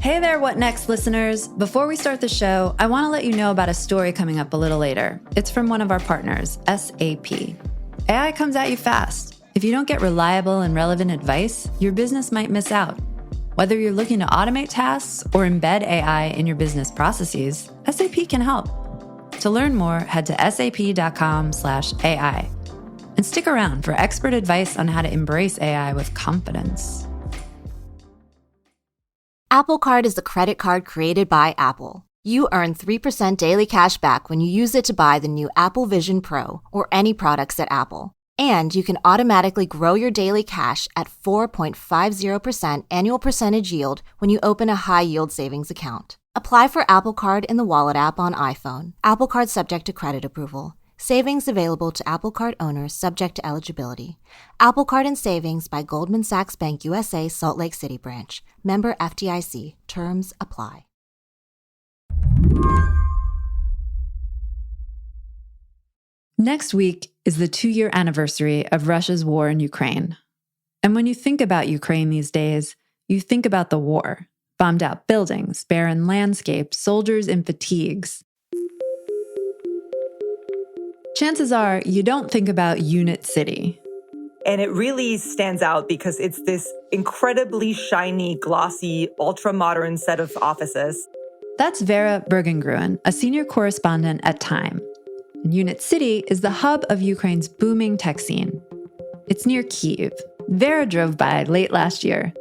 Hey there, What Next listeners. Before we start the show, I want to let you know about a story coming up a little later. It's from one of our partners, SAP. AI comes at you fast. If you don't get reliable and relevant advice, your business might miss out. Whether you're looking to automate tasks or embed AI in your business processes, SAP can help. To learn more, head to sap.com/AI. And stick around for expert advice on how to embrace AI with confidence. Apple Card is the credit card created by Apple. You earn 3% daily cash back when you use it to buy the new Apple Vision Pro or any products at Apple. And you can automatically grow your daily cash at 4.50% annual percentage yield when you open a high-yield savings account. Apply for Apple Card in the Wallet app on iPhone. Apple Card subject to credit approval. Savings available to Apple Card owners subject to eligibility. Apple Card and Savings by Goldman Sachs Bank USA, Salt Lake City branch. Member FDIC. Terms apply. Next week is the 2-year anniversary of Russia's war in Ukraine. And when you think about Ukraine these days, you think about the war. Bombed out buildings, barren landscapes, soldiers in fatigues. Chances are you don't think about Unit City. And it really stands out because it's this incredibly shiny, glossy, ultra-modern set of offices. That's Vera Bergengruen, a senior correspondent at Time. And Unit City is the hub of Ukraine's booming tech scene. It's near Kyiv. Vera drove by late last year.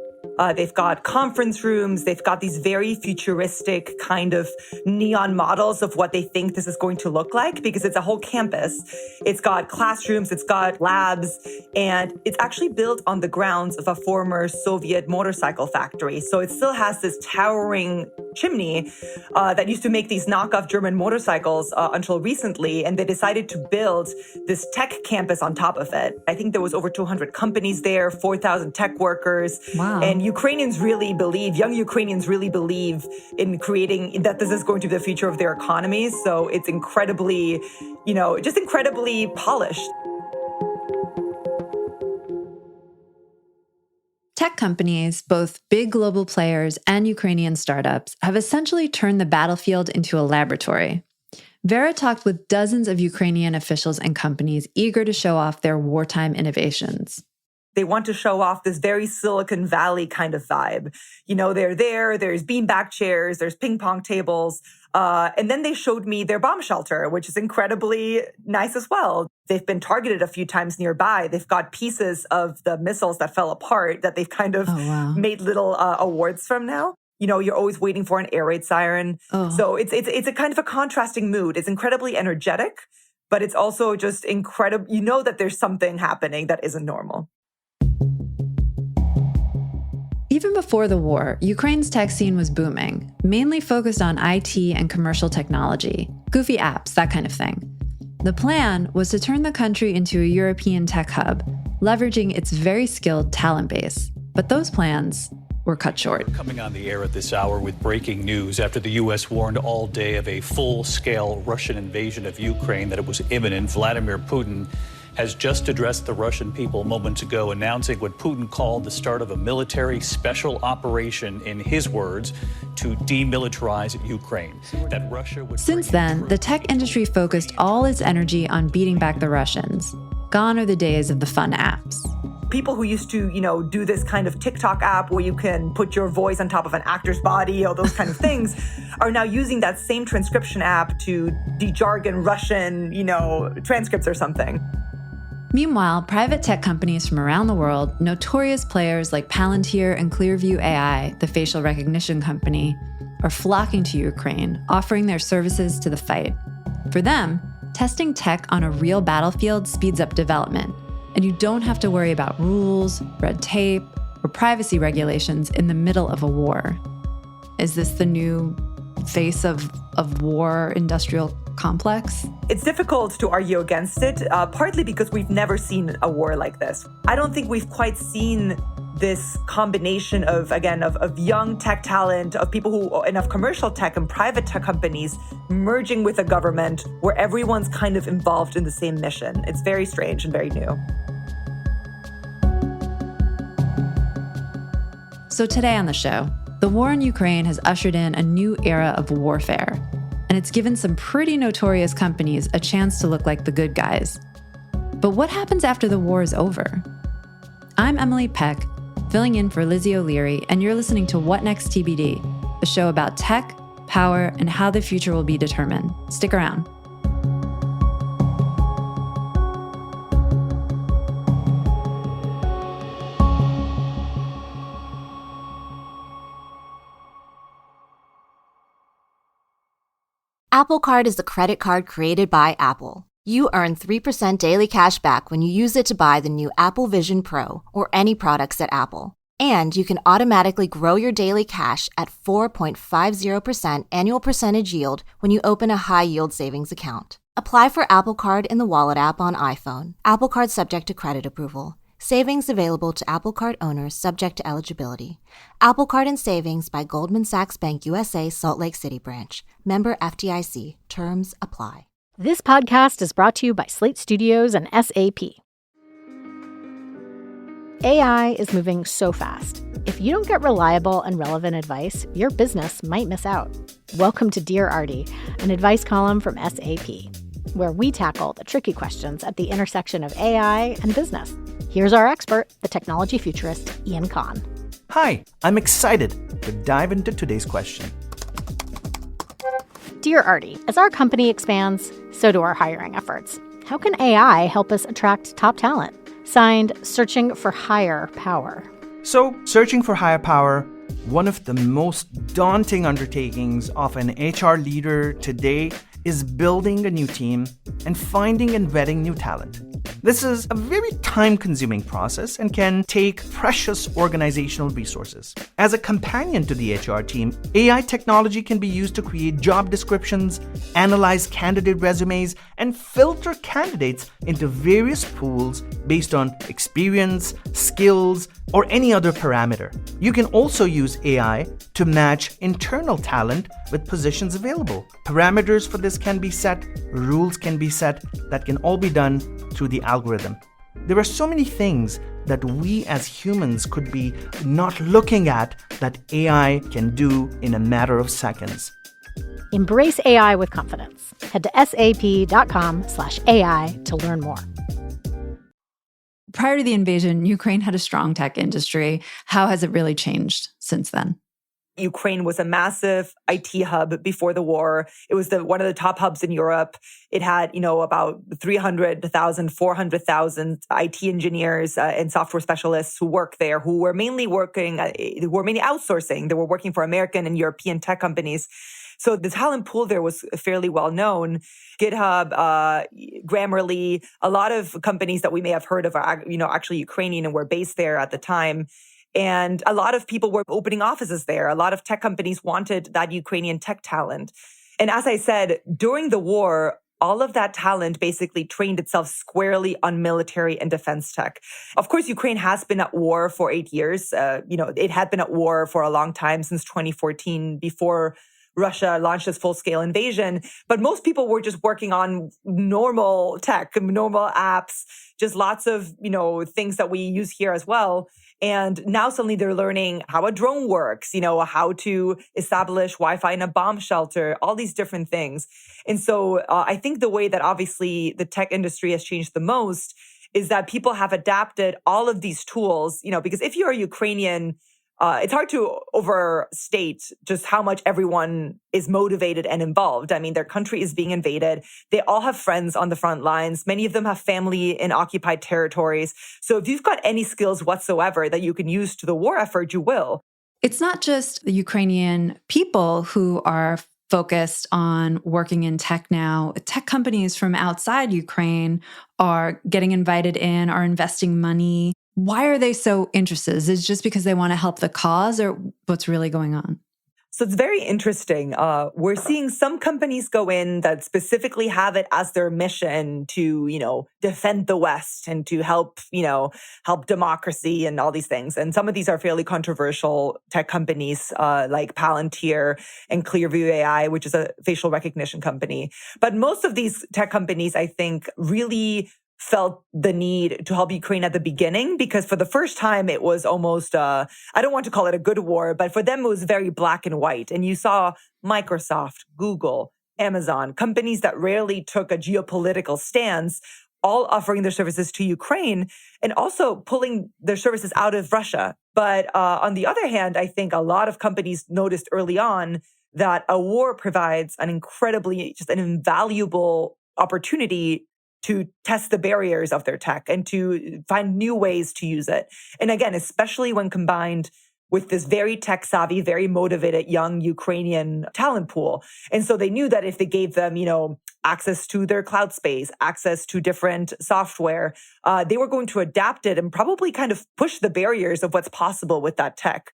They've got conference rooms. They've got these very futuristic kind of neon models of what they think this is going to look like because it's a whole campus. It's got classrooms, it's got labs, and it's actually built on the grounds of a former Soviet motorcycle factory. So it still has this towering chimney that used to make these knockoff German motorcycles until recently, and they decided to build this tech campus on top of it. I think there was over 200 companies there, 4,000 tech workers. Wow. And young Ukrainians really believe in creating that this is going to be the future of their economies. So it's incredibly, just incredibly polished. Tech companies, both big global players and Ukrainian startups, have essentially turned the battlefield into a laboratory. Vera talked with dozens of Ukrainian officials and companies eager to show off their wartime innovations. They want to show off this very Silicon Valley kind of vibe. They're there's beanbag chairs, there's ping pong tables. And then they showed me their bomb shelter, which is incredibly nice as well. They've been targeted a few times nearby. They've got pieces of the missiles that fell apart that they've kind of made little awards from now. You're always waiting for an air raid siren. Oh. So it's a kind of a contrasting mood. It's incredibly energetic, but it's also just incredible. You know that there's something happening that isn't normal. Even before the war, Ukraine's tech scene was booming, mainly focused on IT and commercial technology, goofy apps, that kind of thing. The plan was to turn the country into a European tech hub, leveraging its very skilled talent base. But those plans were cut short. Coming on the air at this hour with breaking news after the U.S. warned all day of a full-scale Russian invasion of Ukraine, that it was imminent. Vladimir Putin has just addressed the Russian people moments ago, announcing what Putin called the start of a military special operation, in his words, to demilitarize Ukraine. That Russia would. Since then, the tech industry focused all its energy on beating back the Russians. Gone are the days of the fun apps. People who used to, do this kind of TikTok app where you can put your voice on top of an actor's body, all those kind of things, are now using that same transcription app to de-jargon Russian, transcripts or something. Meanwhile, private tech companies from around the world, notorious players like Palantir and Clearview AI, the facial recognition company, are flocking to Ukraine, offering their services to the fight. For them, testing tech on a real battlefield speeds up development, and you don't have to worry about rules, red tape, or privacy regulations in the middle of a war. Is this the new face of war industrial complex? It's difficult to argue against it, partly because we've never seen a war like this. I don't think we've quite seen this combination of young tech talent, of people enough commercial tech and private tech companies merging with a government where everyone's kind of involved in the same mission. It's very strange and very new. So today on the show, The war in Ukraine has ushered in a new era of warfare, and it's given some pretty notorious companies a chance to look like the good guys. But what happens after the war is over? I'm Emily Peck, filling in for Lizzie O'Leary, and you're listening to What Next TBD, a show about tech, power, and how the future will be determined. Stick around. Apple Card is the credit card created by Apple. You earn 3% daily cash back when you use it to buy the new Apple Vision Pro or any products at Apple. And you can automatically grow your daily cash at 4.50% annual percentage yield when you open a high-yield savings account. Apply for Apple Card in the Wallet app on iPhone. Apple Card subject to credit approval. Savings available to Apple Card owners subject to eligibility. Apple Card and Savings by Goldman Sachs Bank USA Salt Lake City branch. Member FDIC. Terms apply. This podcast is brought to you by Slate Studios and SAP. AI is moving so fast. If you don't get reliable and relevant advice, your business might miss out. Welcome to Dear Artie, an advice column from SAP, where we tackle the tricky questions at the intersection of AI and business. Here's our expert, the technology futurist, Ian Kahn. Hi, I'm excited to dive into today's question. Dear Artie, as our company expands, so do our hiring efforts. How can AI help us attract top talent? Signed, Searching for Higher Power. So, searching for higher power, one of the most daunting undertakings of an HR leader today is building a new team and finding and vetting new talent. This is a very time-consuming process and can take precious organizational resources. As a companion to the HR team, AI technology can be used to create job descriptions, analyze candidate resumes, and filter candidates into various pools based on experience, skills, or any other parameter. You can also use AI to match internal talent with positions available. Parameters for this can be set, rules can be set, that can all be done through the algorithm. There are so many things that we as humans could be not looking at that AI can do in a matter of seconds. Embrace AI with confidence. Head to sap.com/AI to learn more. Prior to the invasion, Ukraine had a strong tech industry. How has it really changed since then? Ukraine was a massive IT hub before the war. It was one of the top hubs in Europe. It had, about 300,000, 400,000 IT engineers and software specialists who work there, who were mainly outsourcing. They were working for American and European tech companies. So the talent pool there was fairly well known. GitHub, Grammarly, a lot of companies that we may have heard of are, actually Ukrainian and were based there at the time. And a lot of people were opening offices there. A lot of tech companies wanted that Ukrainian tech talent. And as I said, during the war, all of that talent basically trained itself squarely on military and defense tech. Of course, Ukraine has been at war for 8 years. It had been at war for a long time, since 2014, before Russia launched its full-scale invasion. But most people were just working on normal tech, normal apps, just lots of, things that we use here as well. And now suddenly they're learning how a drone works, how to establish Wi-Fi in a bomb shelter, all these different things. And so I think the way that obviously the tech industry has changed the most is that people have adapted all of these tools, because if you're a Ukrainian, it's hard to overstate just how much everyone is motivated and involved. I mean, their country is being invaded. They all have friends on the front lines. Many of them have family in occupied territories. So if you've got any skills whatsoever that you can use to the war effort, you will. It's not just the Ukrainian people who are focused on working in tech now. Tech companies from outside Ukraine are getting invited in, are investing money. Why are they so interested? Is it just because they want to help the cause, or what's really going on? So it's very interesting. We're seeing some companies go in that specifically have it as their mission to, defend the West and to help, help democracy and all these things. And some of these are fairly controversial tech companies like Palantir and Clearview AI, which is a facial recognition company. But most of these tech companies, I think, really felt the need to help Ukraine at the beginning, because for the first time, it was almost, I don't want to call it a good war, but for them, it was very black and white. And you saw Microsoft, Google, Amazon, companies that rarely took a geopolitical stance, all offering their services to Ukraine and also pulling their services out of Russia. But on the other hand, I think a lot of companies noticed early on that a war provides an incredibly, just an invaluable opportunity to test the barriers of their tech and to find new ways to use it. And again, especially when combined with this very tech-savvy, very motivated young Ukrainian talent pool. And so they knew that if they gave them, access to their cloud space, access to different software, they were going to adapt it and probably kind of push the barriers of what's possible with that tech.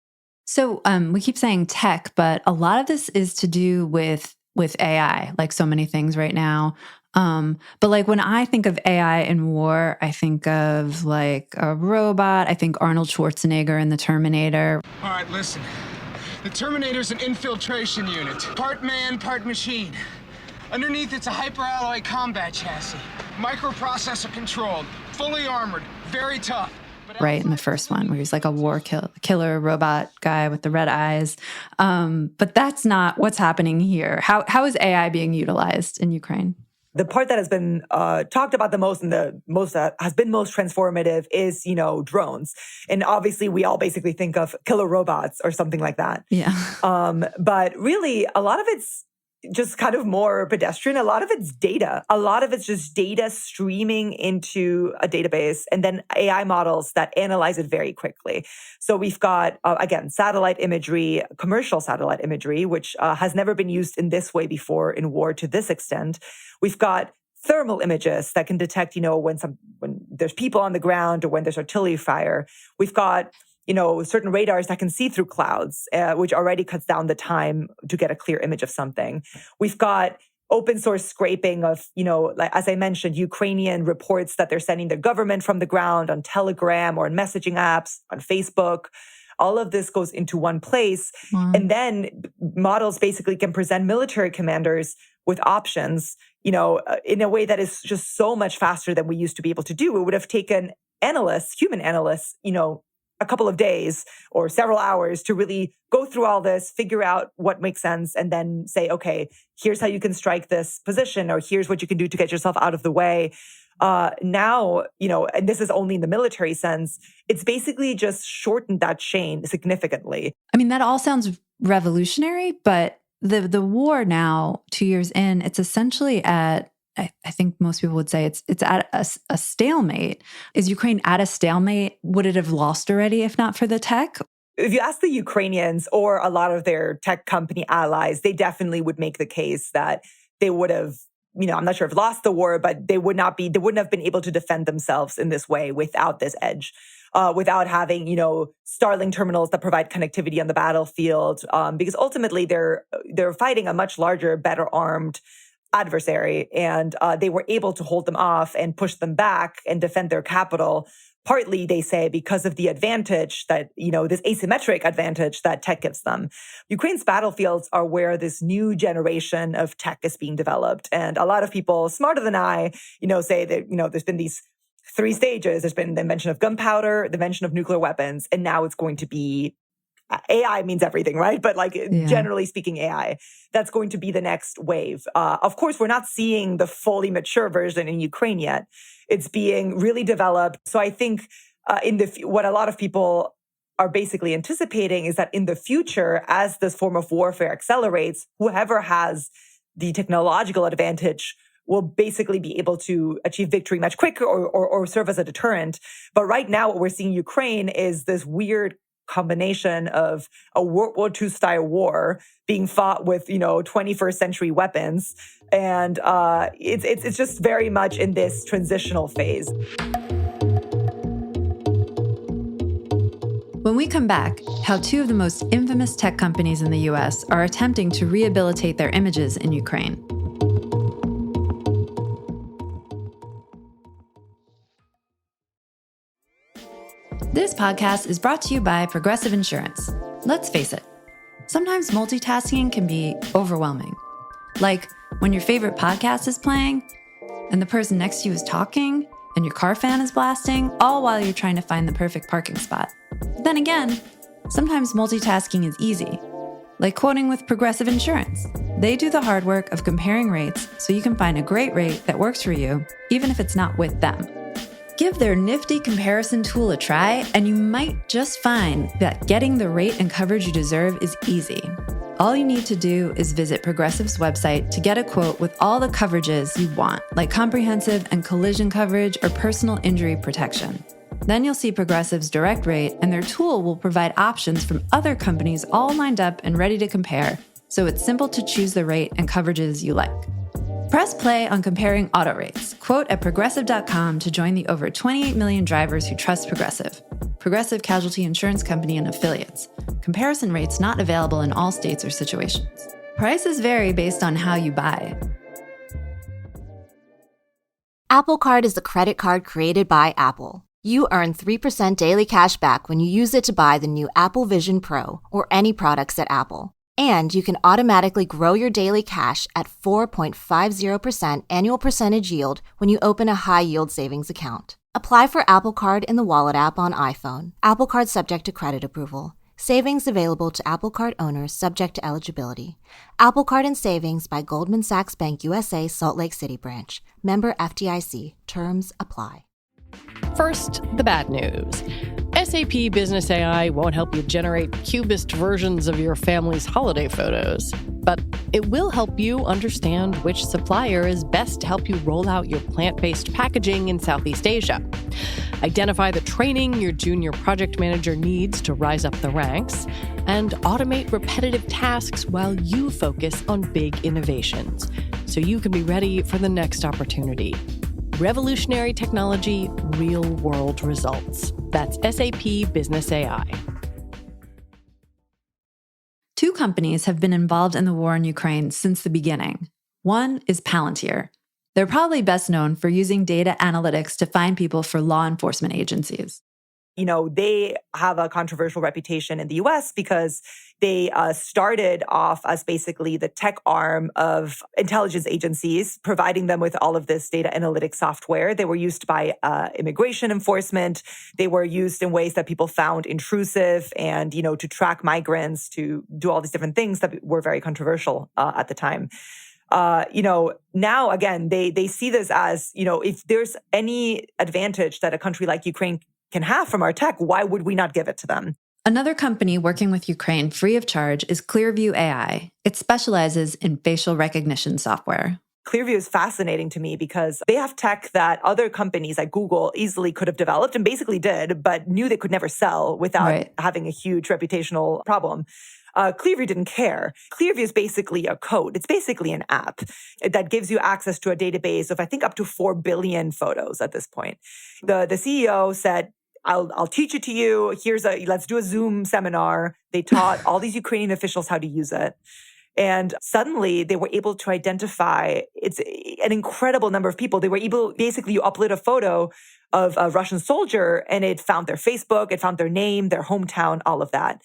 So we keep saying tech, but a lot of this is to do with AI, like so many things right now. But like when I think of AI in war, I think of like a robot. I think Arnold Schwarzenegger in The Terminator. All right, listen. The Terminator's an infiltration unit. Part man, part machine. Underneath, it's a hyperalloy combat chassis. Microprocessor controlled, fully armored, very tough. Right, in the first one, where he's like a war killer robot guy with the red eyes. But that's not what's happening here. How is AI being utilized in Ukraine? The part that has been talked about the most and the most has been most transformative is, drones. And obviously, we all basically think of killer robots or something like that. Yeah. But really, a lot of it's just kind of more pedestrian. A lot of it's data. A lot of it's just data streaming into a database and then AI models that analyze it very quickly. So we've got, again, satellite imagery, commercial satellite imagery, which has never been used in this way before in war to this extent. We've got thermal images that can detect, when there's people on the ground or when there's artillery fire. We've got certain radars that can see through clouds, which already cuts down the time to get a clear image of something. We've got open source scraping of, like as I mentioned, Ukrainian reports that they're sending their government from the ground on Telegram or in messaging apps, on Facebook. All of this goes into one place. Mm. And then models basically can present military commanders with options, in a way that is just so much faster than we used to be able to do. It would have taken human analysts, a couple of days or several hours to really go through all this, figure out what makes sense, and then say, okay, here's how you can strike this position, or here's what you can do to get yourself out of the way. Now, and this is only in the military sense, it's basically just shortened that chain significantly. I mean, that all sounds revolutionary, but the war now, 2 years in, it's essentially at, I think most people would say it's at a stalemate. Is Ukraine at a stalemate? Would it have lost already if not for the tech? If you ask the Ukrainians or a lot of their tech company allies, they definitely would make the case that they would have, I'm not sure if lost the war, but they wouldn't have been able to defend themselves in this way without this edge. Without having, Starlink terminals that provide connectivity on the battlefield, because ultimately they're fighting a much larger, better armed adversary, and they were able to hold them off and push them back and defend their capital. Partly, they say, because of the advantage that, this asymmetric advantage that tech gives them. Ukraine's battlefields are where this new generation of tech is being developed. And a lot of people smarter than I, say that, there's been these 3 stages. There's been the invention of gunpowder, the invention of nuclear weapons, and now it's going to be AI means everything, right? But generally speaking, AI, that's going to be the next wave. Of course, we're not seeing the fully mature version in Ukraine yet. It's being really developed. So I think what a lot of people are basically anticipating is that in the future, as this form of warfare accelerates, whoever has the technological advantage will basically be able to achieve victory much quicker or serve as a deterrent. But right now, what we're seeing in Ukraine is this weird combination of a World War II style war being fought with, 21st century weapons. And it's just very much in this transitional phase. When we come back, how 2 of the most infamous tech companies in the US are attempting to rehabilitate their images in Ukraine. This podcast is brought to you by Progressive Insurance. Let's face it, sometimes multitasking can be overwhelming. Like when your favorite podcast is playing and the person next to you is talking, and your car fan is blasting, all while you're trying to find the perfect parking spot. But then again, sometimes multitasking is easy, like quoting with Progressive Insurance. They do the hard work of comparing rates so you can find a great rate that works for you, even if it's not with them. Give their nifty comparison tool a try, and you might just find that getting the rate and coverage you deserve is easy. All you need to do is visit Progressive's website to get a quote with all the coverages you want, like comprehensive and collision coverage or personal injury protection. Then you'll see Progressive's direct rate, and their tool will provide options from other companies all lined up and ready to compare, so it's simple to choose the rate and coverages you like. Press play on comparing auto rates. Quote at Progressive.com to join the over 28 million drivers who trust Progressive. Progressive Casualty Insurance Company and Affiliates. Comparison rates not available in all states or situations. Prices vary based on how you buy. Apple Card is the credit card created by Apple. You earn 3% daily cash back when you use it to buy the new Apple Vision Pro or any products at Apple. And you can automatically grow your daily cash at 4.50% annual percentage yield when you open a high-yield savings account. Apply for Apple Card in the Wallet app on iPhone. Apple Card subject to credit approval. Savings available to Apple Card owners subject to eligibility. Apple Card and Savings by Goldman Sachs Bank USA Salt Lake City branch. Member FDIC. Terms apply. First, the bad news. SAP Business AI won't help you generate cubist versions of your family's holiday photos, but it will help you understand which supplier is best to help you roll out your plant-based packaging in Southeast Asia. Identify the training your junior project manager needs to rise up the ranks, and automate repetitive tasks while you focus on big innovations, so you can be ready for the next opportunity. Revolutionary technology, real-world results. That's SAP Business AI. Two companies have been involved in the war in Ukraine since the beginning. One is Palantir. They're probably best known for using data analytics to find people for law enforcement agencies. You know, they have a controversial reputation in the US because they started off as basically the tech arm of intelligence agencies, providing them with all of this data analytics software. They were used by immigration enforcement. They were used in ways that people found intrusive and, you know, to track migrants, to do all these different things that were very controversial at the time. You know, now, again, they see this as, you know, if there's any advantage that a country like Ukraine can have from our tech, why would we not give it to them? Another company working with Ukraine free of charge is Clearview AI. It specializes in facial recognition software. Clearview is fascinating to me because they have tech that other companies like Google easily could have developed and basically did, but knew they could never sell without having a huge reputational problem. Clearview didn't care. Clearview is basically a code. It's basically an app that gives you access to a database of, I think, up to 4 billion photos at this point. The CEO said, I'll teach it to you. Let's do a Zoom seminar. They taught all these Ukrainian officials how to use it. And suddenly they were able to identify, it's an incredible number of people. They were able, basically you upload a photo of a Russian soldier and it found their Facebook, it found their name, their hometown, all of that.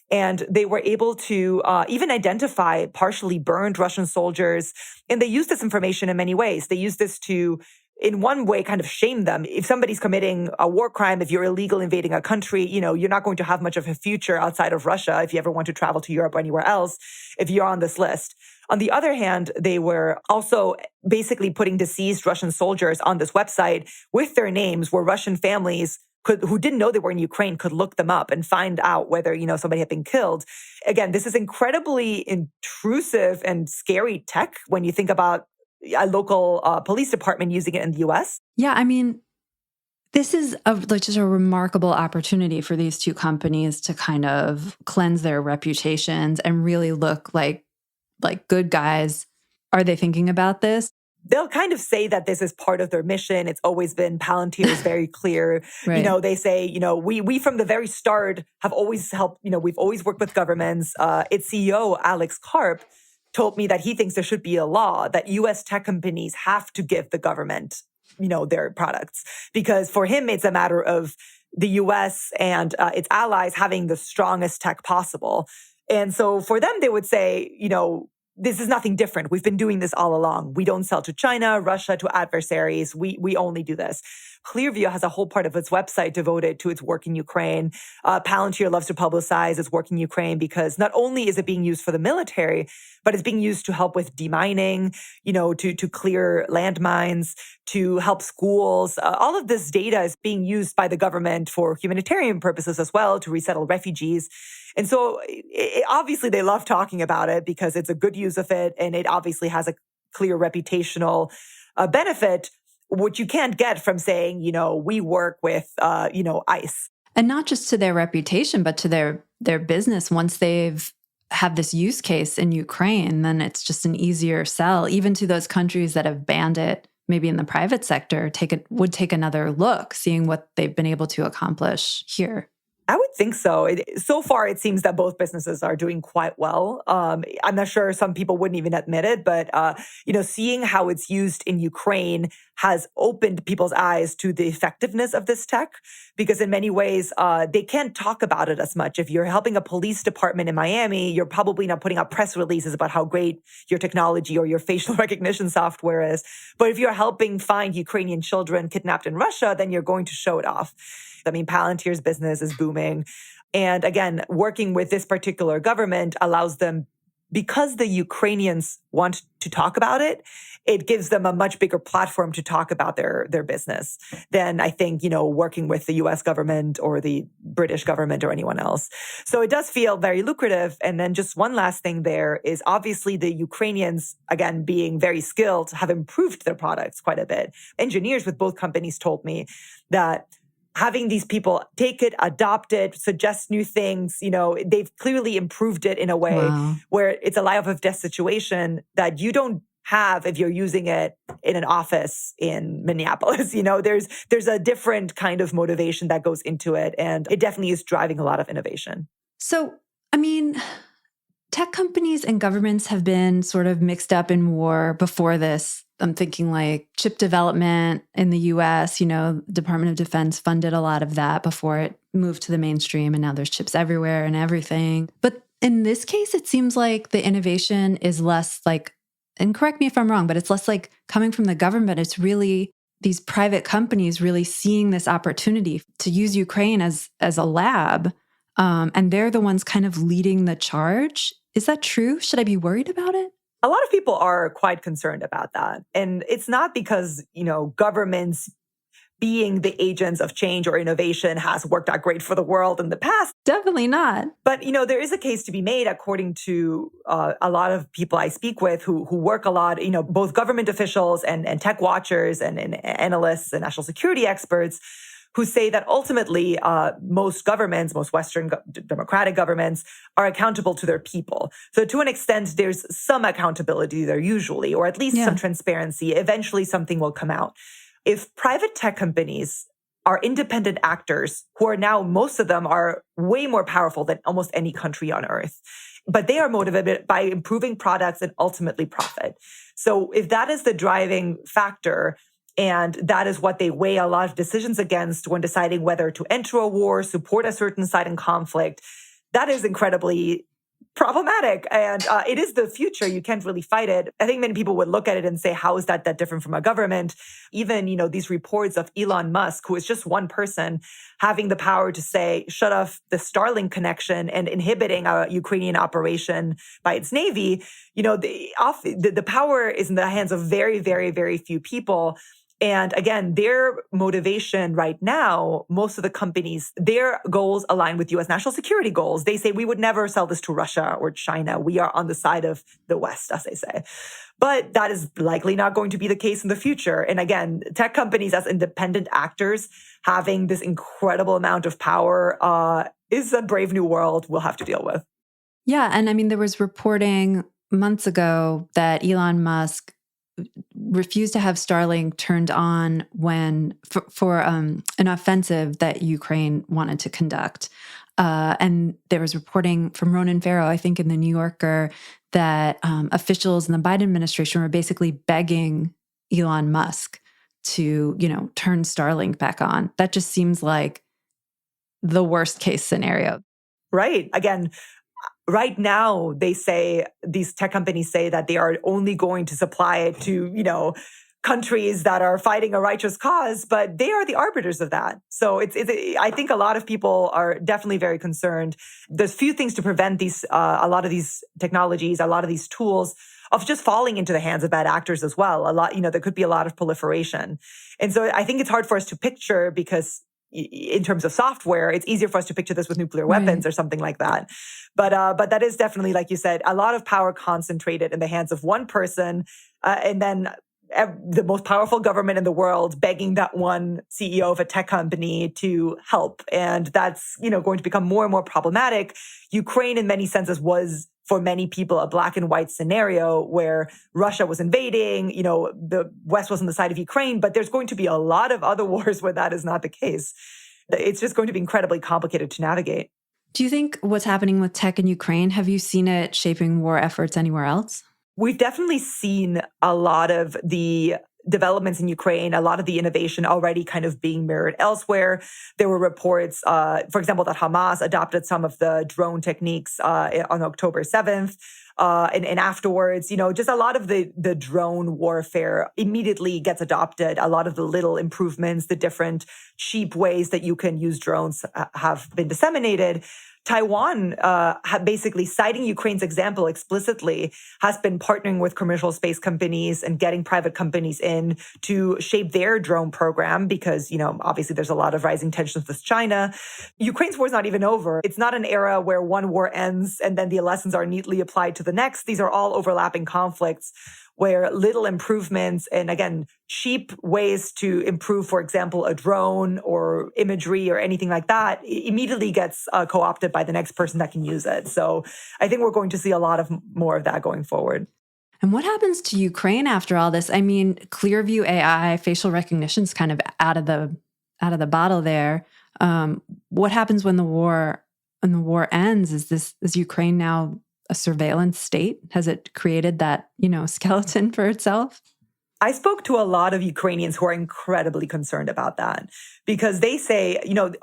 And they were able to even identify partially burned Russian soldiers. And they used this information in many ways. They used this to, in one way, kind of shame them. If somebody's committing a war crime, if you're illegal invading a country, you know, you're not going to have much of a future outside of Russia if you ever want to travel to Europe or anywhere else, if you're on this list. On the other hand, they were also basically putting deceased Russian soldiers on this website with their names, where Russian families who didn't know they were in Ukraine could look them up and find out whether, you know, somebody had been killed. Again, this is incredibly intrusive and scary tech when you think about a local police department using it in the US. Yeah, I mean, this is just a remarkable opportunity for these two companies to kind of cleanse their reputations and really look like good guys. Are they thinking about this? They'll kind of say that this is part of their mission. It's always been, Palantir is very clear. Right. You know, they say, you know, we from the very start have always helped, you know, we've always worked with governments. Its CEO, Alex Karp, told me that he thinks there should be a law that US tech companies have to give the government, you know, their products. Because for him, it's a matter of the US and its allies having the strongest tech possible. And so for them, they would say, you know, this is nothing different. We've been doing this all along. We don't sell to China, Russia, to adversaries. We only do this. Clearview has a whole part of its website devoted to its work in Ukraine. Palantir loves to publicize its work in Ukraine because not only is it being used for the military, but it's being used to help with demining, to clear landmines, to help schools. All of this data is being used by the government for humanitarian purposes as well, to resettle refugees. And so obviously they love talking about it because it's a good use of it. And it obviously has a clear reputational benefit, which you can't get from saying, we work with, ICE. And not just to their reputation, but to their business. Once they've have this use case in Ukraine, then it's just an easier sell, even to those countries that have banned it. Maybe in the private sector, would take another look, seeing what they've been able to accomplish here. I would think so. So far, it seems that both businesses are doing quite well. I'm not sure some people wouldn't even admit it, but seeing how it's used in Ukraine has opened people's eyes to the effectiveness of this tech, because in many ways, they can't talk about it as much. If you're helping a police department in Miami, you're probably not putting out press releases about how great your technology or your facial recognition software is. But if you're helping find Ukrainian children kidnapped in Russia, then you're going to show it off. I mean, Palantir's business is booming. And again, working with this particular government allows them, because the Ukrainians want to talk about it, it gives them a much bigger platform to talk about their business than, I think, working with the US government or the British government or anyone else. So it does feel very lucrative. And then just one last thing there is obviously the Ukrainians, again, being very skilled, have improved their products quite a bit. Engineers with both companies told me that having these people take it, adopt it, suggest new things, they've clearly improved it in a way where it's a life or death situation that you don't have if you're using it in an office in Minneapolis. There's a different kind of motivation that goes into it. And it definitely is driving a lot of innovation. So, I mean, tech companies and governments have been sort of mixed up in war before this. I'm thinking like chip development in the US, Department of Defense funded a lot of that before it moved to the mainstream, and now there's chips everywhere and everything. But in this case, it seems like the innovation is less like, and correct me if I'm wrong, but it's less like coming from the government. It's really these private companies really seeing this opportunity to use Ukraine as a lab. And they're the ones kind of leading the charge. Is that true? Should I be worried about it? A lot of people are quite concerned about that. And it's not because, governments being the agents of change or innovation has worked out great for the world in the past. Definitely not. But, there is a case to be made, according to a lot of people I speak with who work a lot, both government officials and tech watchers and analysts and national security experts, who say that ultimately most governments, most Western democratic governments, are accountable to their people. So to an extent, there's some accountability there usually, or at least some transparency. Eventually something will come out. If private tech companies are independent actors, who are now, most of them are way more powerful than almost any country on earth, but they are motivated by improving products and ultimately profit. So if that is the driving factor, and that is what they weigh a lot of decisions against when deciding whether to enter a war, support a certain side in conflict, that is incredibly problematic. And it is the future. You can't really fight it. I think many people would look at it and say, how is that different from a government? Even, these reports of Elon Musk, who is just one person, having the power to say, shut off the Starlink connection and inhibiting a Ukrainian operation by its Navy. The power is in the hands of very, very, very few people. And again, their motivation right now, most of the companies, their goals align with US national security goals. They say, we would never sell this to Russia or China. We are on the side of the West, as they say. But that is likely not going to be the case in the future. And again, tech companies as independent actors having this incredible amount of power is a brave new world we'll have to deal with. Yeah. And I mean, there was reporting months ago that Elon Musk refused to have Starlink turned on when for an offensive that Ukraine wanted to conduct. And there was reporting from Ronan Farrow, I think in the New Yorker, that officials in the Biden administration were basically begging Elon Musk to, turn Starlink back on. That just seems like the worst case scenario. Right. Again, right now, these tech companies say that they are only going to supply it to, countries that are fighting a righteous cause, but they are the arbiters of that. So I think a lot of people are definitely very concerned. There's few things to prevent a lot of these technologies, a lot of these tools of just falling into the hands of bad actors as well. There could be a lot of proliferation. And so I think it's hard for us to picture because in terms of software, it's easier for us to picture this with nuclear weapons or something like that. But that is definitely, like you said, a lot of power concentrated in the hands of one person, and then the most powerful government in the world begging that one CEO of a tech company to help. And that's, going to become more and more problematic. Ukraine, in many senses, was, for many people, a black and white scenario where Russia was invading, the West was on the side of Ukraine, but there's going to be a lot of other wars where that is not the case. It's just going to be incredibly complicated to navigate. Do you think what's happening with tech in Ukraine, have you seen it shaping war efforts anywhere else? We've definitely seen a lot of the developments in Ukraine, a lot of the innovation already kind of being mirrored elsewhere. There were reports, for example, that Hamas adopted some of the drone techniques on October 7th. And afterwards, just a lot of the drone warfare immediately gets adopted. A lot of the little improvements, the different cheap ways that you can use drones have been disseminated. Taiwan, basically citing Ukraine's example explicitly, has been partnering with commercial space companies and getting private companies in to shape their drone program because, obviously there's a lot of rising tensions with China. Ukraine's war is not even over. It's not an era where one war ends and then the lessons are neatly applied to the next. These are all overlapping conflicts where little improvements and, again, cheap ways to improve, for example, a drone or imagery or anything like that immediately gets co-opted by the next person that can use it. So I think we're going to see a lot of more of that going forward. And what happens to Ukraine after all this? I mean, Clearview AI, facial recognition is kind of out of the bottle there. What happens when the war ends? Is Ukraine now a surveillance state? Has it created that, skeleton for itself? I spoke to a lot of Ukrainians who are incredibly concerned about that because they say,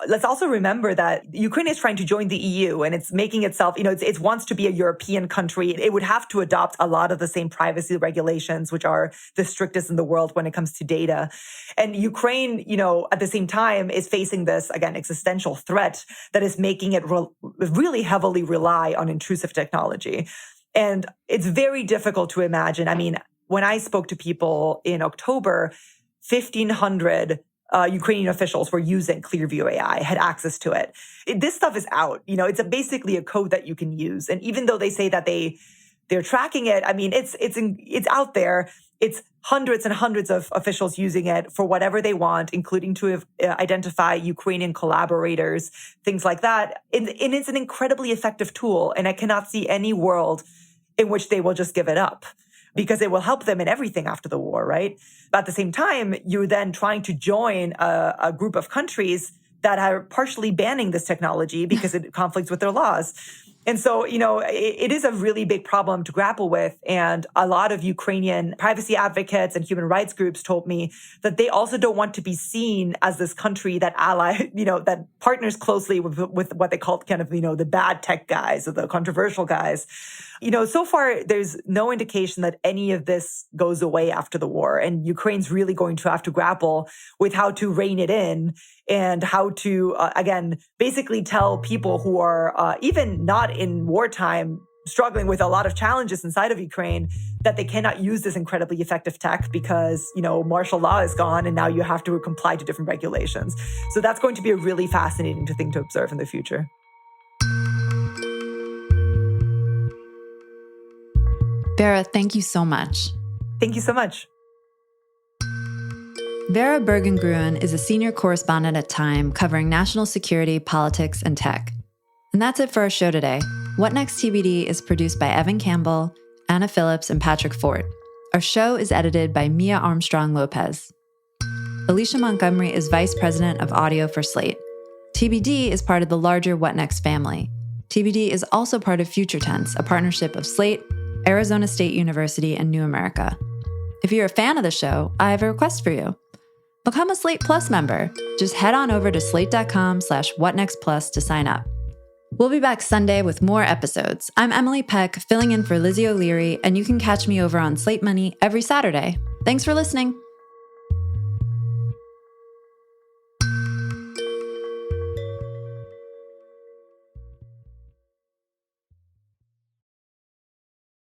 let's also remember that Ukraine is trying to join the EU and it's making itself, it wants to be a European country. It would have to adopt a lot of the same privacy regulations, which are the strictest in the world when it comes to data. And Ukraine, at the same time is facing this, again, existential threat that is making it really heavily rely on intrusive technology. And it's very difficult to imagine. I mean, when I spoke to people in October, 1,500 Ukrainian officials were using Clearview AI, had access to it. This stuff is out. It's basically a code that you can use. And even though they say that they're tracking it, I mean, it's out there. It's hundreds and hundreds of officials using it for whatever they want, including to identify Ukrainian collaborators, things like that. And it's an incredibly effective tool. And I cannot see any world in which they will just give it up, because it will help them in everything after the war, right? But at the same time, you're then trying to join a group of countries that are partially banning this technology because it conflicts with their laws. And so, it is a really big problem to grapple with. And a lot of Ukrainian privacy advocates and human rights groups told me that they also don't want to be seen as this country that that partners closely with what they call kind of, the bad tech guys or the controversial guys. So far, there's no indication that any of this goes away after the war. And Ukraine's really going to have to grapple with how to rein it in and how to, again, basically tell people who are even not in wartime, struggling with a lot of challenges inside of Ukraine, that they cannot use this incredibly effective tech because, martial law is gone and now you have to comply to different regulations. So that's going to be a really fascinating thing to observe in the future. Vera, thank you so much. Thank you so much. Vera Bergengruen is a senior correspondent at Time covering national security, politics, and tech. And that's it for our show today. What Next TBD is produced by Evan Campbell, Anna Phillips, and Patrick Fort. Our show is edited by Mia Armstrong Lopez. Alicia Montgomery is vice president of audio for Slate. TBD is part of the larger What Next family. TBD is also part of Future Tense, a partnership of Slate, Arizona State University, and New America. If you're a fan of the show, I have a request for you. Become a Slate Plus member. Just head on over to slate.com/whatnextplus to sign up. We'll be back Sunday with more episodes. I'm Emily Peck, filling in for Lizzie O'Leary, and you can catch me over on Slate Money every Saturday. Thanks for listening.